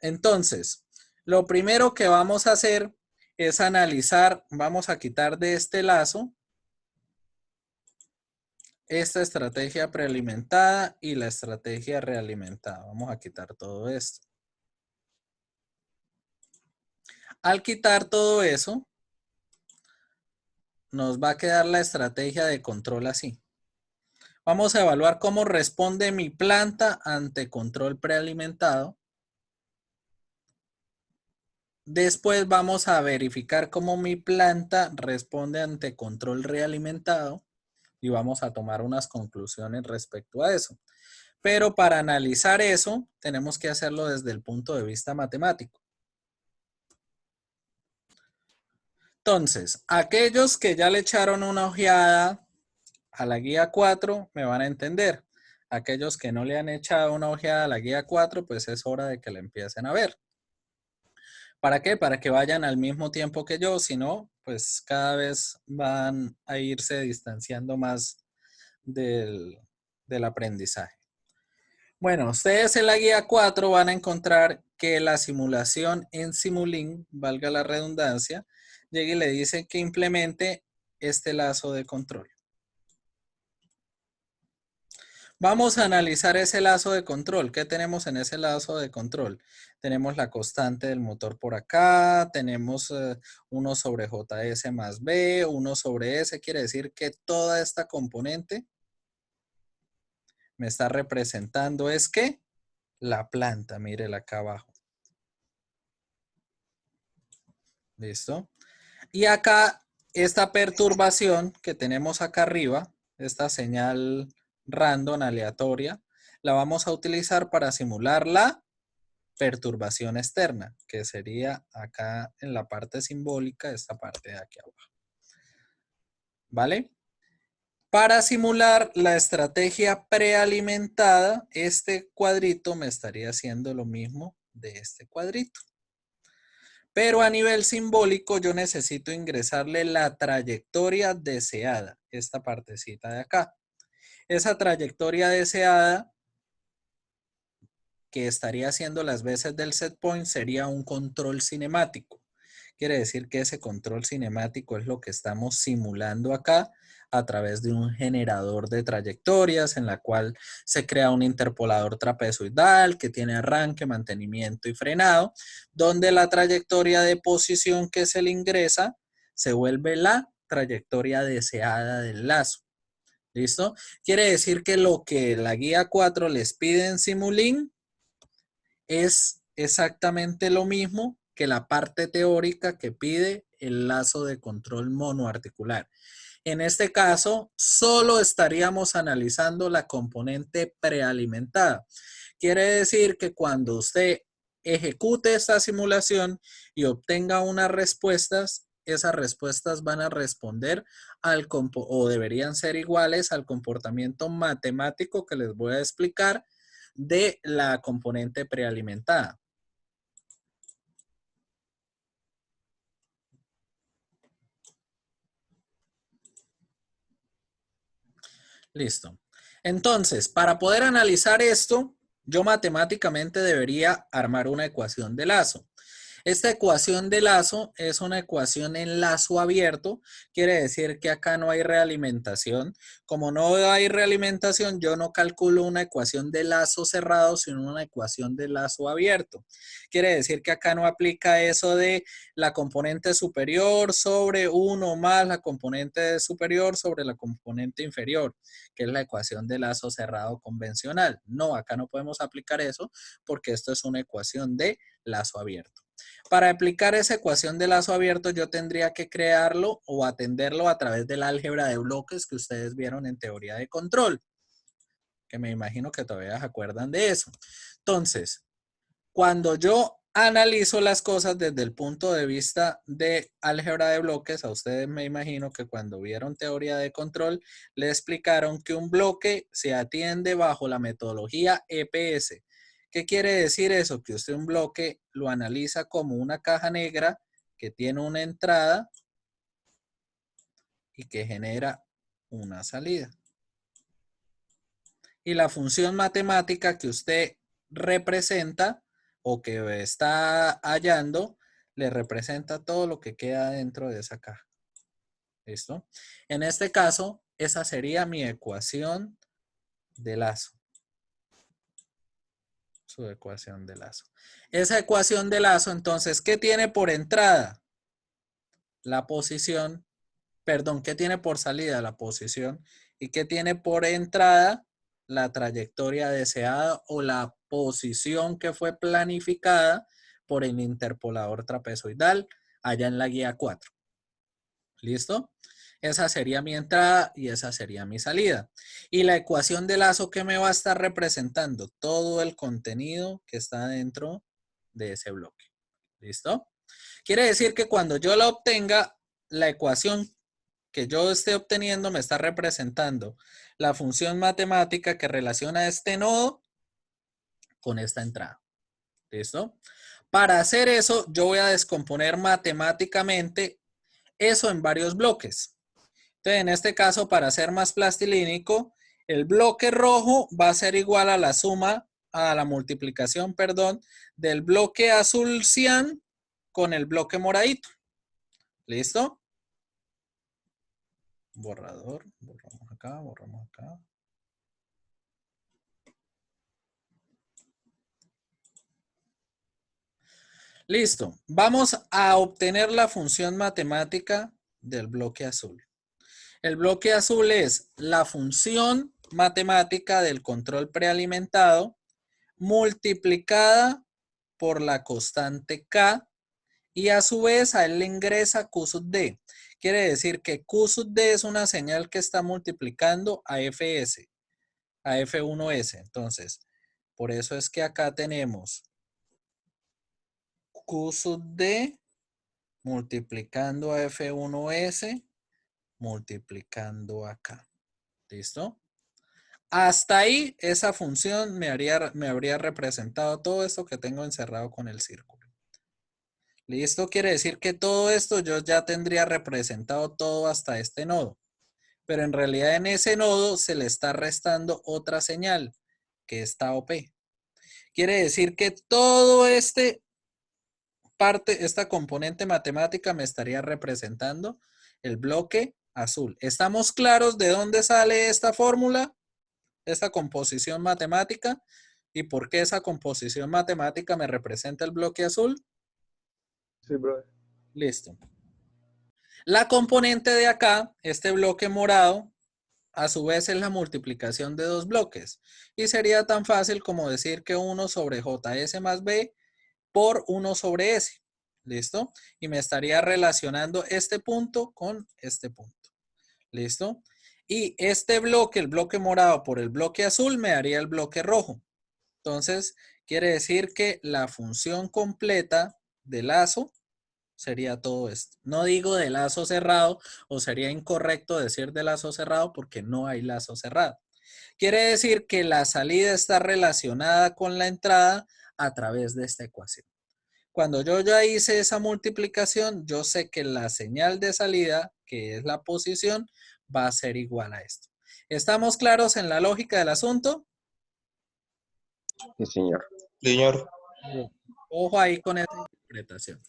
Entonces, lo primero que vamos a hacer es analizar, vamos a quitar de este lazo esta estrategia prealimentada y la estrategia realimentada. Vamos a quitar todo esto. Al quitar todo eso, nos va a quedar la estrategia de control así. Vamos a evaluar cómo responde mi planta ante control prealimentado. Después vamos a verificar cómo mi planta responde ante control realimentado y vamos a tomar unas conclusiones respecto a eso. Pero para analizar eso, tenemos que hacerlo desde el punto de vista matemático. Entonces, aquellos que ya le echaron una ojeada a la guía 4 me van a entender. Aquellos que no le han echado una ojeada a la guía 4, pues es hora de que la empiecen a ver. ¿Para qué? Para que vayan al mismo tiempo que yo, si no, pues cada vez van a irse distanciando más del aprendizaje. Bueno, ustedes en la guía 4 van a encontrar que la simulación en Simulink, valga la redundancia, llega y le dice que implemente este lazo de control. Vamos a analizar ese lazo de control. ¿Qué tenemos en ese lazo de control? Tenemos la constante del motor por acá, tenemos 1 sobre JS más B, 1 sobre S, quiere decir que toda esta componente me está representando es que la planta, mírela acá abajo. ¿Listo? Y acá, esta perturbación que tenemos acá arriba, esta señal random aleatoria, la vamos a utilizar para simular la perturbación externa, que sería acá en la parte simbólica, esta parte de aquí abajo. ¿Vale? Para simular la estrategia prealimentada, este cuadrito me estaría haciendo lo mismo de este cuadrito. Pero a nivel simbólico yo necesito ingresarle la trayectoria deseada, esta partecita de acá. Esa trayectoria deseada que estaría haciendo las veces del set point sería un control cinemático. Quiere decir que ese control cinemático es lo que estamos simulando acá a través de un generador de trayectorias en la cual se crea un interpolador trapezoidal que tiene arranque, mantenimiento y frenado, donde la trayectoria de posición que se le ingresa se vuelve la trayectoria deseada del lazo. ¿Listo? Quiere decir que lo que la guía 4 les pide en Simulink es exactamente lo mismo que la parte teórica que pide el lazo de control monoarticular. En este caso, solo estaríamos analizando la componente prealimentada. Quiere decir que cuando usted ejecute esta simulación y obtenga unas respuestas, esas respuestas van a responder o deberían ser iguales al comportamiento matemático que les voy a explicar de la componente prealimentada. Listo. Entonces, para poder analizar esto, yo matemáticamente debería armar una ecuación de lazo. Esta ecuación de lazo es una ecuación en lazo abierto, quiere decir que acá no hay realimentación. Como no hay realimentación, yo no calculo una ecuación de lazo cerrado, sino una ecuación de lazo abierto. Quiere decir que acá no aplica eso de la componente superior sobre 1 más la componente superior sobre la componente inferior, que es la ecuación de lazo cerrado convencional. No, acá no podemos aplicar eso porque esto es una ecuación de lazo abierto. Para aplicar esa ecuación de lazo abierto, yo tendría que crearlo o atenderlo a través del álgebra de bloques que ustedes vieron en teoría de control, que me imagino que todavía se acuerdan de eso. Entonces, cuando yo analizo las cosas desde el punto de vista de álgebra de bloques, a ustedes me imagino que cuando vieron teoría de control, le explicaron que un bloque se atiende bajo la metodología EPS. ¿Qué quiere decir eso? Que usted un bloque lo analiza como una caja negra que tiene una entrada y que genera una salida. Y la función matemática que usted representa o que está hallando le representa todo lo que queda dentro de esa caja. ¿Listo? En este caso, esa sería mi ecuación de lazo. Su ecuación de lazo. Esa ecuación de lazo, entonces, ¿qué tiene por entrada? La posición, perdón, ¿qué tiene por salida? La posición. ¿Y qué tiene por entrada? La trayectoria deseada o la posición que fue planificada por el interpolador trapezoidal allá en la guía 4. ¿Listo? Esa sería mi entrada y esa sería mi salida. Y la ecuación de lazo que me va a estar representando todo el contenido que está dentro de ese bloque. ¿Listo? Quiere decir que cuando yo la obtenga, la ecuación que yo esté obteniendo me está representando la función matemática que relaciona este nodo con esta entrada. ¿Listo? Para hacer eso, yo voy a descomponer matemáticamente eso en varios bloques. Entonces, en este caso, para ser más plastilínico, el bloque rojo va a ser igual a la suma, a la multiplicación, perdón, del bloque azul cian con el bloque moradito. ¿Listo? Borrador, borramos acá, borramos acá. Listo. Vamos a obtener la función matemática del bloque azul. El bloque azul es la función matemática del control prealimentado multiplicada por la constante K y a su vez a él le ingresa Q sub D. Quiere decir que Q sub D es una señal que está multiplicando a Fs, a F1S. Entonces, por eso es que acá tenemos Q sub D multiplicando a F1S multiplicando acá. ¿Listo? Hasta ahí esa función me habría representado todo esto que tengo encerrado con el círculo. Listo, quiere decir que todo esto yo ya tendría representado todo hasta este nodo. Pero en realidad en ese nodo se le está restando otra señal, que es tau P. Quiere decir que todo esta componente matemática me estaría representando el bloque azul. ¿Estamos claros de dónde sale esta fórmula? Esta composición matemática. ¿Y por qué esa composición matemática me representa el bloque azul? Sí, brother. Listo. La componente de acá, este bloque morado, a su vez es la multiplicación de dos bloques. Y sería tan fácil como decir que 1 sobre JS más B por 1 sobre S. ¿Listo? Y me estaría relacionando este punto con este punto. ¿Listo? Y este bloque, el bloque morado por el bloque azul, me daría el bloque rojo. Entonces, quiere decir que la función completa del lazo sería todo esto. No digo de lazo cerrado, o sería incorrecto decir de lazo cerrado porque no hay lazo cerrado. Quiere decir que la salida está relacionada con la entrada a través de esta ecuación. Cuando yo ya hice esa multiplicación, yo sé que la señal de salida, que es la posición, va a ser igual a esto. ¿Estamos claros en la lógica del asunto? Sí, señor. Señor, Ojo ahí con esa interpretación.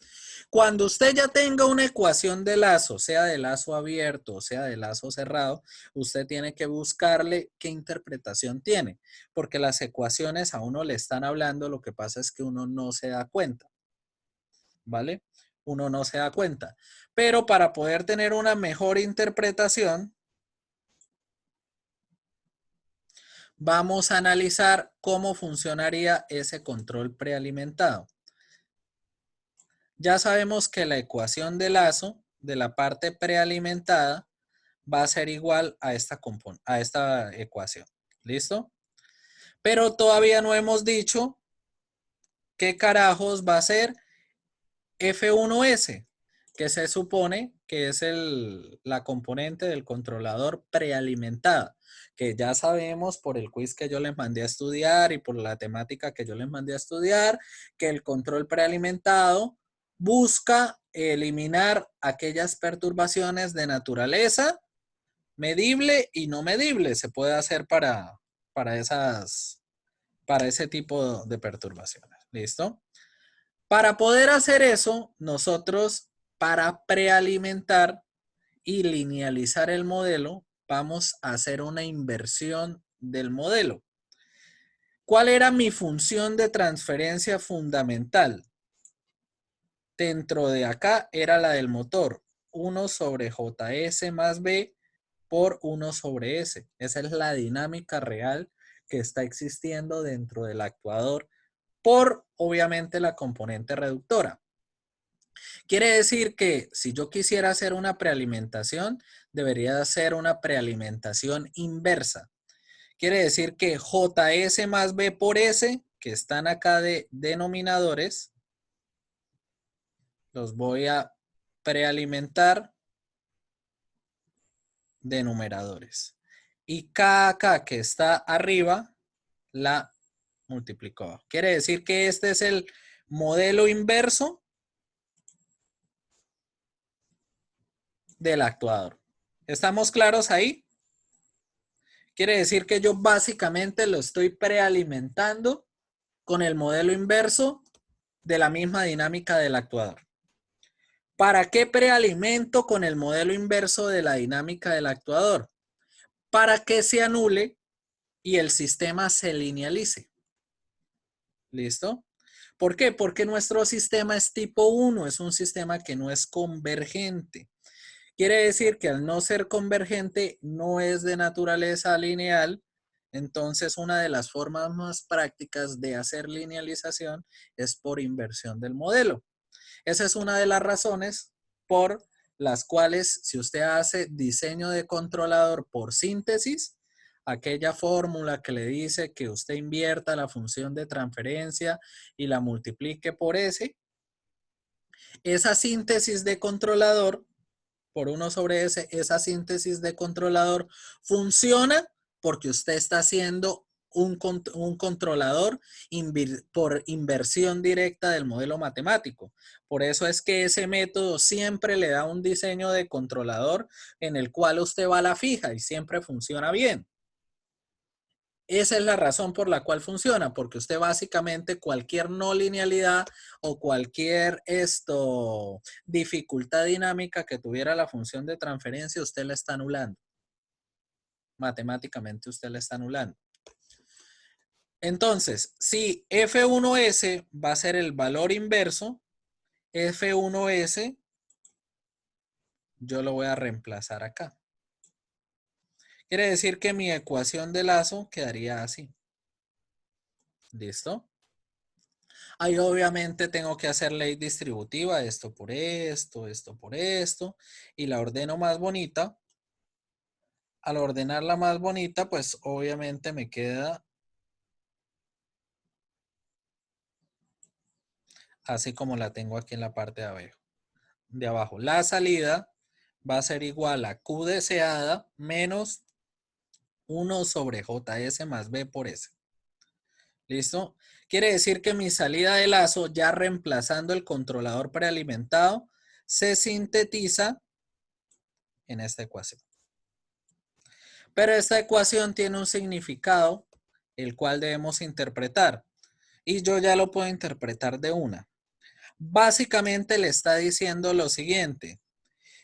Cuando usted ya tenga una ecuación de lazo, sea de lazo abierto o sea de lazo cerrado, usted tiene que buscarle qué interpretación tiene, porque las ecuaciones a uno le están hablando, lo que pasa es que uno no se da cuenta, ¿vale? Uno no se da cuenta. Pero para poder tener una mejor interpretación, vamos a analizar cómo funcionaría ese control prealimentado. Ya sabemos que la ecuación de lazo de la parte prealimentada va a ser igual a esta ecuación. ¿Listo? Pero todavía no hemos dicho qué carajos va a ser F1S, que se supone que es la componente del controlador prealimentada, que ya sabemos por el quiz que yo les mandé a estudiar y por la temática que yo les mandé a estudiar, que el control prealimentado busca eliminar aquellas perturbaciones de naturaleza medible y no medible. Se puede hacer para ese tipo de perturbaciones. ¿Listo? Para poder hacer eso, nosotros, para prealimentar y linealizar el modelo, vamos a hacer una inversión del modelo. ¿Cuál era mi función de transferencia fundamental? Dentro de acá era la del motor, 1 sobre JS más B por 1 sobre S. Esa es la dinámica real que está existiendo dentro del actuador por, obviamente, la componente reductora. Quiere decir que si yo quisiera hacer una prealimentación, debería hacer una prealimentación inversa. Quiere decir que JS más B por S, que están acá de denominadores, los voy a prealimentar de numeradores. Y KK que está arriba, la multiplicó. Quiere decir que este es el modelo inverso del actuador. ¿Estamos claros ahí? Quiere decir que yo básicamente lo estoy prealimentando con el modelo inverso de la misma dinámica del actuador. ¿Para qué prealimento con el modelo inverso de la dinámica del actuador? Para que se anule y el sistema se linealice. ¿Listo? ¿Por qué? Porque nuestro sistema es tipo 1, es un sistema que no es convergente. Quiere decir que al no ser convergente no es de naturaleza lineal, entonces una de las formas más prácticas de hacer linealización es por inversión del modelo. Esa es una de las razones por las cuales si usted hace diseño de controlador por síntesis, aquella fórmula que le dice que usted invierta la función de transferencia y la multiplique por S, esa síntesis de controlador por 1 sobre S, esa síntesis de controlador funciona porque usted está haciendo un controlador por inversión directa del modelo matemático. Por eso es que ese método siempre le da un diseño de controlador en el cual usted va a la fija y siempre funciona bien. Esa es la razón por la cual funciona, porque usted básicamente cualquier no linealidad o cualquier dificultad dinámica que tuviera la función de transferencia, usted la está anulando. Matemáticamente usted la está anulando. Entonces, si F1S va a ser el valor inverso, F1S yo lo voy a reemplazar acá. Quiere decir que mi ecuación de lazo quedaría así. ¿Listo? Ahí obviamente tengo que hacer ley distributiva, esto por esto, y la ordeno más bonita. Al ordenarla más bonita, pues obviamente me queda así como la tengo aquí en la parte de abajo. La salida va a ser igual a Q deseada menos 1 sobre JS más B por S. ¿Listo? Quiere decir que mi salida de lazo, ya reemplazando el controlador prealimentado, se sintetiza en esta ecuación. Pero esta ecuación tiene un significado, el cual debemos interpretar. Y yo ya lo puedo interpretar de una. Básicamente le está diciendo lo siguiente.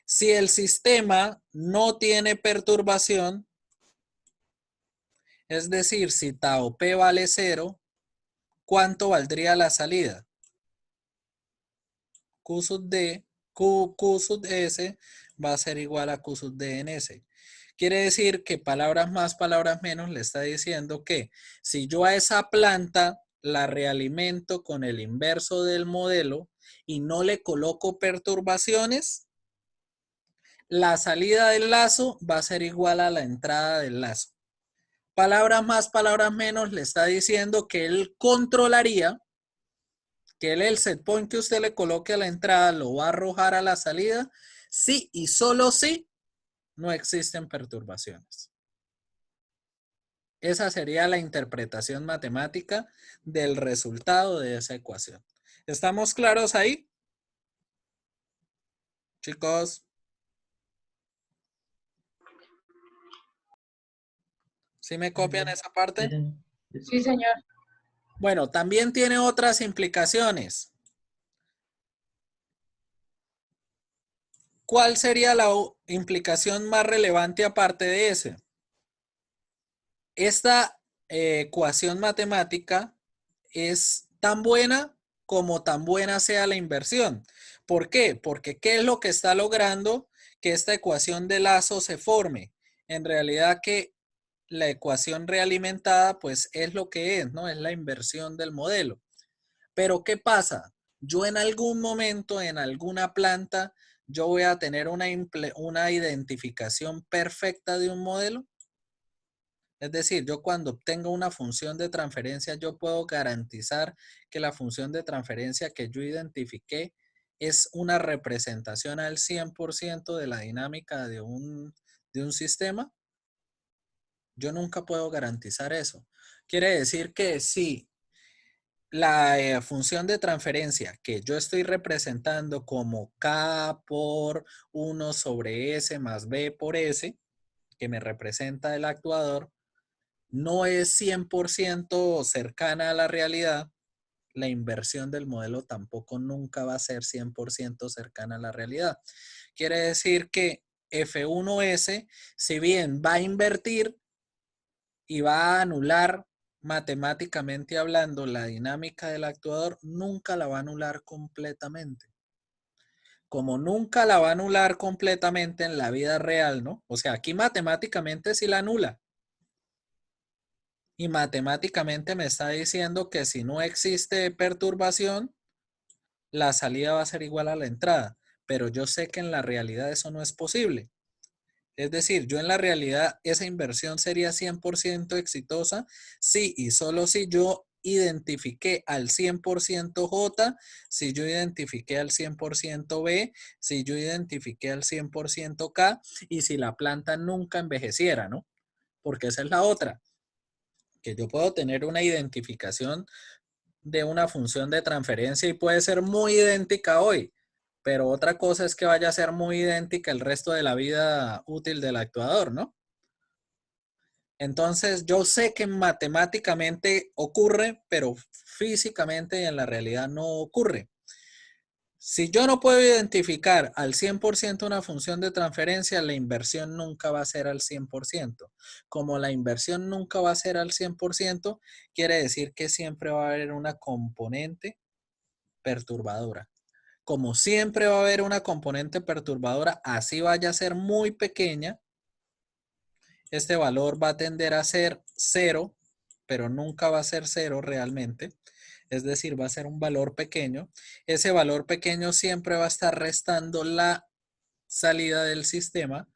Si el sistema no tiene perturbación, es decir, si tau p vale 0, ¿cuánto valdría la salida? Q sub D, Q sub S va a ser igual a Q sub D en S. Quiere decir que palabras más, palabras menos le está diciendo que si yo a esa planta la realimento con el inverso del modelo y no le coloco perturbaciones, la salida del lazo va a ser igual a la entrada del lazo. Palabras más, palabras menos le está diciendo que él controlaría que el set point que usted le coloque a la entrada lo va a arrojar a la salida si y solo si no existen perturbaciones. Esa sería la interpretación matemática del resultado de esa ecuación. ¿Estamos claros ahí? Chicos. ¿Sí me copian esa parte? Sí, señor. Bueno, también tiene otras implicaciones. ¿Cuál sería la implicación más relevante aparte de ese? Esta ecuación matemática es tan buena como tan buena sea la inversión. ¿Por qué? Porque ¿qué es lo que está logrando que esta ecuación de lazo se forme? En realidad que la ecuación realimentada pues es lo que es, ¿no? Es la inversión del modelo. Pero ¿qué pasa? Yo en algún momento, en alguna planta, yo voy a tener una identificación perfecta de un modelo. Es decir, yo cuando obtengo una función de transferencia, yo puedo garantizar que la función de transferencia que yo identifiqué es una representación al 100% de la dinámica de un sistema. Yo nunca puedo garantizar eso. Quiere decir que si la función de transferencia que yo estoy representando como K por 1 sobre S más B por S, que me representa el actuador, no es 100% cercana a la realidad, la inversión del modelo tampoco nunca va a ser 100% cercana a la realidad. Quiere decir que F1S, si bien va a invertir y va a anular matemáticamente hablando la dinámica del actuador, nunca la va a anular completamente. Como nunca la va a anular completamente en la vida real, ¿no? O sea, aquí matemáticamente sí la anula. Y matemáticamente me está diciendo que si no existe perturbación, la salida va a ser igual a la entrada. Pero yo sé que en la realidad eso no es posible. Es decir, yo en la realidad esa inversión sería 100% exitosa si y solo si yo identifiqué al 100% J, si yo identifiqué al 100% B, si yo identifiqué al 100% K y si la planta nunca envejeciera, ¿no? Porque esa es la otra, que yo puedo tener una identificación de una función de transferencia y puede ser muy idéntica hoy, pero otra cosa es que vaya a ser muy idéntica el resto de la vida útil del actuador, ¿no? Entonces, yo sé que matemáticamente ocurre, pero físicamente y en la realidad no ocurre. Si yo no puedo identificar al 100% una función de transferencia, la inversión nunca va a ser al 100%. Como la inversión nunca va a ser al 100%, quiere decir que siempre va a haber una componente perturbadora. Como siempre va a haber una componente perturbadora, así vaya a ser muy pequeña, este valor va a tender a ser 0, pero nunca va a ser 0 realmente. Es decir, va a ser un valor pequeño. Ese valor pequeño siempre va a estar restando la salida del sistema.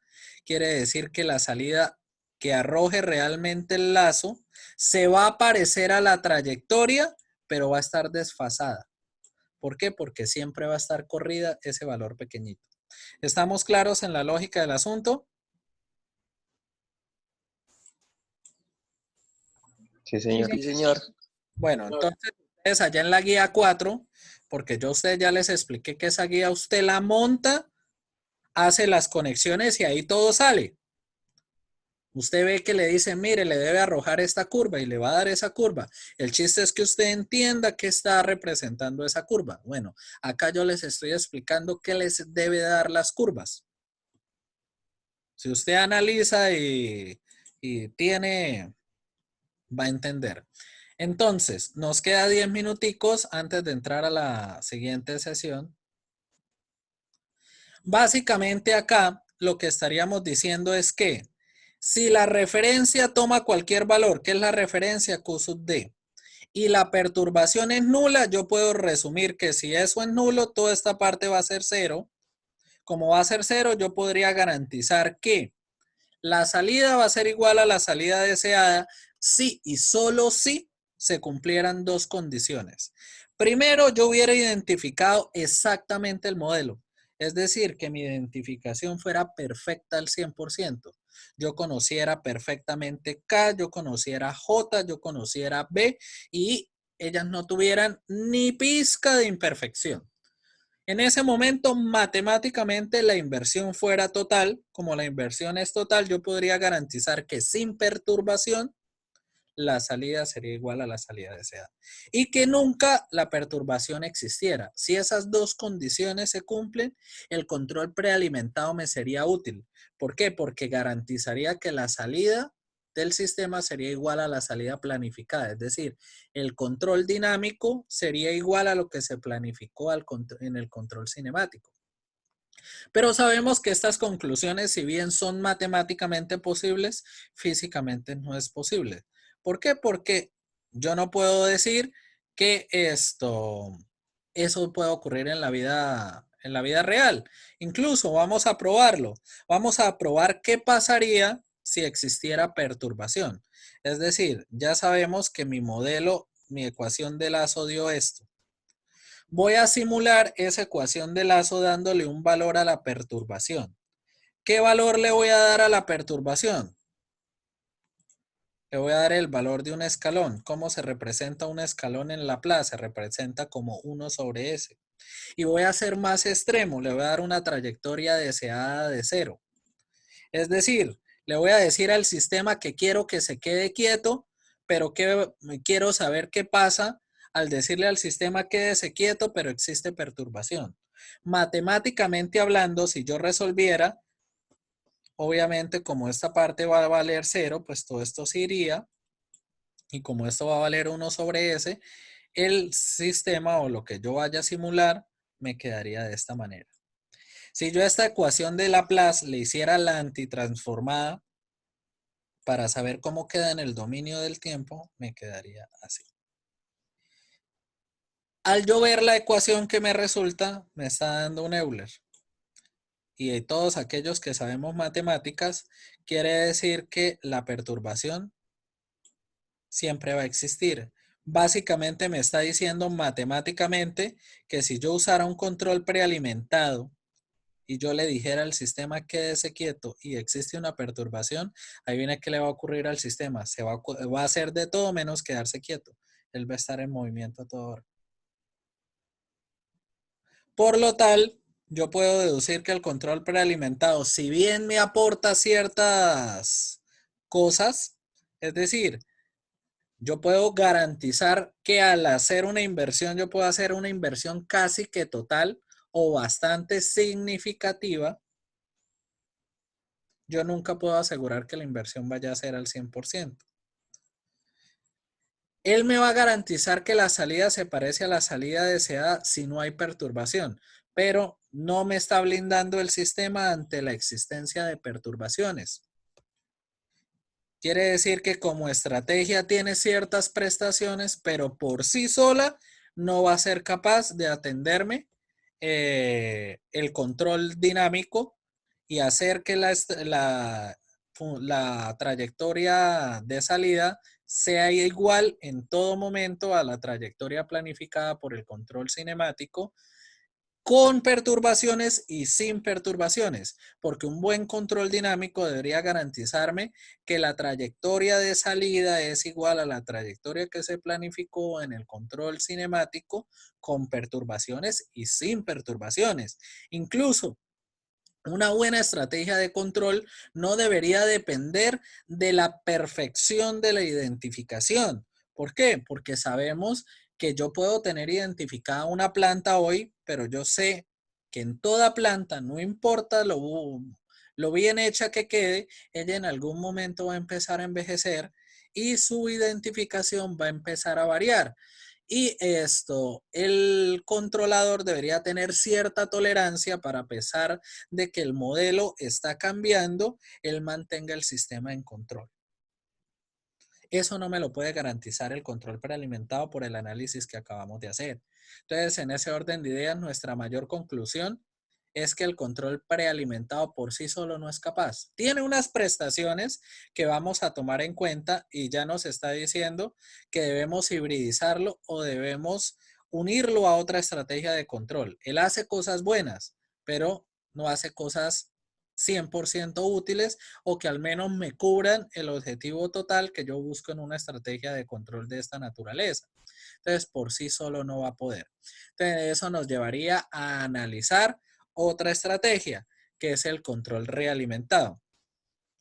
Quiere decir que la salida que arroje realmente el lazo se va a parecer a la trayectoria, pero va a estar desfasada. ¿Por qué? Porque siempre va a estar corrida ese valor pequeñito. ¿Estamos claros en la lógica del asunto? Sí, señor. Sí, señor. Bueno, entonces ustedes allá en la guía 4, porque yo a ustedes ya les expliqué que esa guía usted la monta, hace las conexiones y ahí todo sale. Usted ve que le dice, mire, le debe arrojar esta curva y le va a dar esa curva. El chiste es que usted entienda qué está representando esa curva. Bueno, acá yo les estoy explicando qué les debe dar las curvas. Si usted analiza y tiene, va a entender. Entonces, nos queda 10 minuticos antes de entrar a la siguiente sesión. Básicamente acá lo que estaríamos diciendo es que si la referencia toma cualquier valor, que es la referencia Q sub D, y la perturbación es nula, yo puedo resumir que si eso es nulo, toda esta parte va a ser 0. Como va a ser 0, yo podría garantizar que la salida va a ser igual a la salida deseada si y solo si se cumplieran dos condiciones. Primero, yo hubiera identificado exactamente el modelo. Es decir, que mi identificación fuera perfecta al 100%. Yo conociera perfectamente K, yo conociera J, yo conociera B y ellas no tuvieran ni pizca de imperfección. En ese momento, matemáticamente, la inversión fuera total. Como la inversión es total, yo podría garantizar que sin perturbación, la salida sería igual a la salida deseada. Y que nunca la perturbación existiera. Si esas dos condiciones se cumplen, el control prealimentado me sería útil. ¿Por qué? Porque garantizaría que la salida del sistema sería igual a la salida planificada. Es decir, el control dinámico sería igual a lo que se planificó en el control cinemático. Pero sabemos que estas conclusiones, si bien son matemáticamente posibles, físicamente no es posible. ¿Por qué? Porque yo no puedo decir que eso puede ocurrir en la vida real. Incluso vamos a probarlo. Vamos a probar qué pasaría si existiera perturbación. Es decir, ya sabemos que mi modelo, mi ecuación de lazo dio esto. Voy a simular esa ecuación de lazo dándole un valor a la perturbación. ¿Qué valor le voy a dar a la perturbación? Le voy a dar el valor de un escalón. ¿Cómo se representa un escalón en Laplace? Se representa como 1 sobre S. Y voy a ser más extremo. Le voy a dar una trayectoria deseada de 0. Es decir, le voy a decir al sistema que quiero que se quede quieto, pero que quiero saber qué pasa al decirle al sistema quédese quieto, pero existe perturbación. Matemáticamente hablando, si yo resolviera, obviamente como esta parte va a valer 0, pues todo esto se iría. Y como esto va a valer 1 sobre S, el sistema o lo que yo vaya a simular me quedaría de esta manera. Si yo a esta ecuación de Laplace le hiciera la antitransformada para saber cómo queda en el dominio del tiempo, me quedaría así. Al yo ver la ecuación que me resulta, me está dando un Euler. Y de todos aquellos que sabemos matemáticas, quiere decir que la perturbación siempre va a existir. Básicamente me está diciendo matemáticamente que si yo usara un control prealimentado y yo le dijera al sistema quédese quieto y existe una perturbación, ahí viene qué le va a ocurrir al sistema. Va a hacer de todo menos quedarse quieto. Él va a estar en movimiento a toda hora. Por lo tal, yo puedo deducir que el control prealimentado, si bien me aporta ciertas cosas, es decir, yo puedo garantizar que al hacer una inversión, yo puedo hacer una inversión casi que total o bastante significativa. Yo nunca puedo asegurar que la inversión vaya a ser al 100%. Él me va a garantizar que la salida se parece a la salida deseada si no hay perturbación, pero no me está blindando el sistema ante la existencia de perturbaciones. Quiere decir que como estrategia tiene ciertas prestaciones, pero por sí sola no va a ser capaz de atenderme el control dinámico y hacer que la trayectoria de salida sea igual en todo momento a la trayectoria planificada por el control cinemático, con perturbaciones y sin perturbaciones, porque un buen control dinámico debería garantizarme que la trayectoria de salida es igual a la trayectoria que se planificó en el control cinemático con perturbaciones y sin perturbaciones. Incluso una buena estrategia de control no debería depender de la perfección de la identificación. ¿Por qué? Porque sabemos que yo puedo tener identificada una planta hoy, pero yo sé que en toda planta, no importa lo bien hecha que quede, ella en algún momento va a empezar a envejecer y su identificación va a empezar a variar. Y el controlador debería tener cierta tolerancia para, a pesar de que el modelo está cambiando, él mantenga el sistema en control. Eso no me lo puede garantizar el control prealimentado por el análisis que acabamos de hacer. Entonces, en ese orden de ideas, nuestra mayor conclusión es que el control prealimentado por sí solo no es capaz. Tiene unas prestaciones que vamos a tomar en cuenta y ya nos está diciendo que debemos hibridizarlo o debemos unirlo a otra estrategia de control. Él hace cosas buenas, pero no hace cosas 100% útiles o que al menos me cubran el objetivo total que yo busco en una estrategia de control de esta naturaleza. Entonces, por sí solo no va a poder. Entonces, eso nos llevaría a analizar otra estrategia, que es el control realimentado.